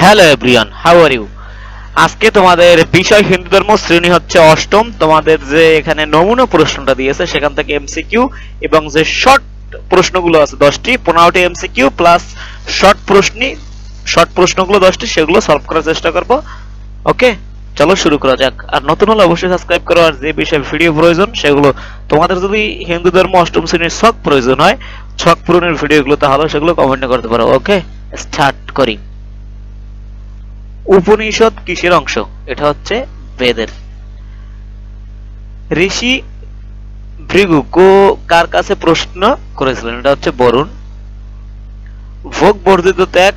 Hello everyone, how are you? আজকে তোমাদের বিষয় হিন্দু ধর্ম, শ্রেণী হচ্ছে অষ্টম। তোমাদের যে এখানে নমুনা প্রশ্নটা দিয়েছে সেখান থেকে এমসিকিউ এবং যে শর্ট প্রশ্নগুলো আছে 10টি, 15টি এমসিকিউ প্লাস শর্ট প্রশ্নগুলো 10টি, সেগুলো সলভ করার চেষ্টা করব। ওকে, চলো শুরু করা যাক। আর নতুন হলে অবশ্যই সাবস্ক্রাইব করো। আর যে বিষয়ে ভিডিও প্রয়োজন সেগুলো, তোমাদের যদি হিন্দু ধর্ম অষ্টম শ্রেণীর ছক প্রয়োজন হয়, ছক পূরণের ভিডিওগুলো, তাহলে সেগুলো কমেন্টে করতে পারো। ওকে, স্টার্ট করি। উপনিষদ কিসের অংশ? এটা হচ্ছে বেদের। ঋষি ভৃগু কার কাছে প্রশ্ন করেছিলেন? এটা হচ্ছে বরুণ। ভোগ বর্জিত ত্যাগ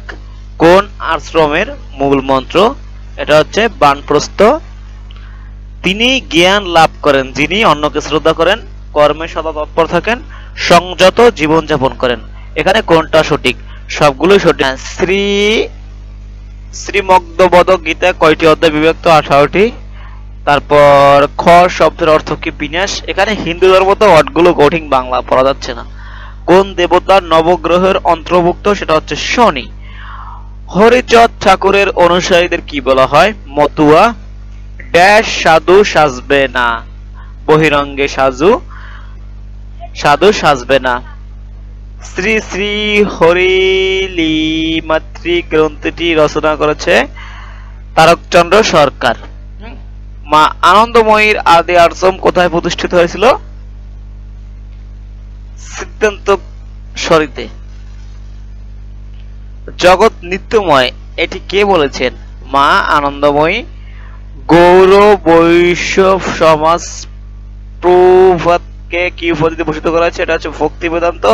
কোন আশ্রমের মূল মন্ত্র? এটা হচ্ছে বানপ্রস্থ। তিনি জ্ঞান লাভ করেন যিনি অন্যকে শ্রদ্ধা করেন, কর্মে সদা তৎপর থাকেন, সংযত জীবনযাপন করেন। এখানে কোনটা সঠিক? সবগুলোই সঠিক। শ্রীমদ্ভগবদ গীতা কয়টি অধ্যায় বিভক্ত? 18টি। তারপর খ শব্দের অর্থ কি? বিনাশ। এখানে হিন্দু ধর্ম তো ওয়ার্ডগুলো কঠিন, বাংলা পড়া যাচ্ছে না। কোন দেবতার নবগ্রহের অন্তর্ভুক্ত? সেটা হচ্ছে শনি। হরিচাঁদ ঠাকুরের অনুসারীদের কি বলা হয়? মতুয়া। ড্যাশ সাধু সাজবে না, বহিরঙ্গে সাধু সাজবে না। শ্রী শ্রী হরিলিমাত্রি গ্রন্থটি রচনা করেছে তারকচন্দ্র সরকার। মা আনন্দময়ীর আদি আশ্রম কোথায় প্রতিষ্ঠিত হয়েছিল? সিদ্ধান্তশ্বরীতে। জগৎ নিত্যময়, এটি কে বলেছেন? মা আনন্দময়ী। গৌর বৈষ্ণব সমাজ প্রভাতকে কি উপাধিতে ভূষিত করা হয়েছে? এটা হচ্ছে ভক্তি বেদান্ত।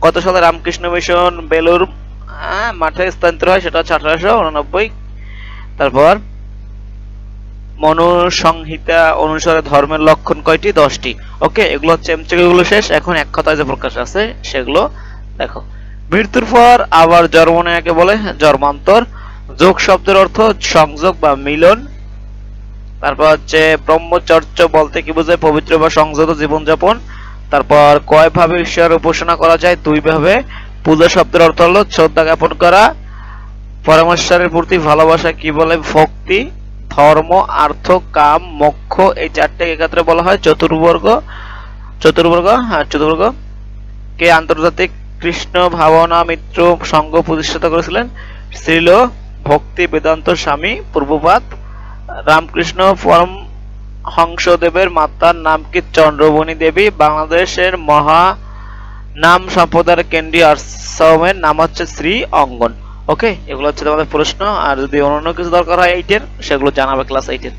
কত সালে রামকৃষ্ণ মিশন বেলুর মাঠে স্থানান্তর হয়? সেটা হচ্ছে 1889। তারপর মনুসংহিতা অনুসারে ধর্মের লক্ষণ কয়টি? 10টি। ওকে, এগুলো হচ্ছে এমসিকিউগুলো শেষ। এখন এক কথায় যে প্রকাশ আছে সেগুলো দেখো। মৃত্যুর পর আবার জন্ম নেয়াকে বলে জন্মান্তর। যোগ শব্দের অর্থ সংযোগ বা মিলন। তারপর হচ্ছে ব্রহ্মচর্য বলতে কি বোঝায়? পবিত্র বা সংযত জীবনযাপন। তারপর কয় ভাবে ঈশ্বর উপাসনা করা যায়? 2 ভাবে। পূজা শব্দের অর্থ হলো শ্রদ্ধা জ্ঞাপন করা। পরমেশ্বরের প্রতি ভালোবাসা কি বলে? ভক্তি। ধর্ম, আর্থ, কাম, মোক্ষ, এই 4টে একত্রে বলা হয় চতুর্বর্গ। চতুর্বর্গ কে আন্তর্জাতিক কৃষ্ণ ভাবনা মিত্র সংঘ প্রতিষ্ঠা করেছিলেন? শ্রীল ভক্তি বেদান্ত স্বামী প্রভুপাদ। রামকৃষ্ণ পরমহংসদেবের মাতার নাম কি? চন্দ্রমণি দেবী। বাংলাদেশের মহা নাম সম্প্রদায়ের কেন্দ্রীয় আশ্রমের নাম হচ্ছে শ্রী অঙ্গন। ওকে, এগুলো হচ্ছে তোমাদের প্রশ্ন। আর যদি অন্য কিছু দরকার হয় 8-এর, সেগুলো জানাবে ক্লাস 8-এর।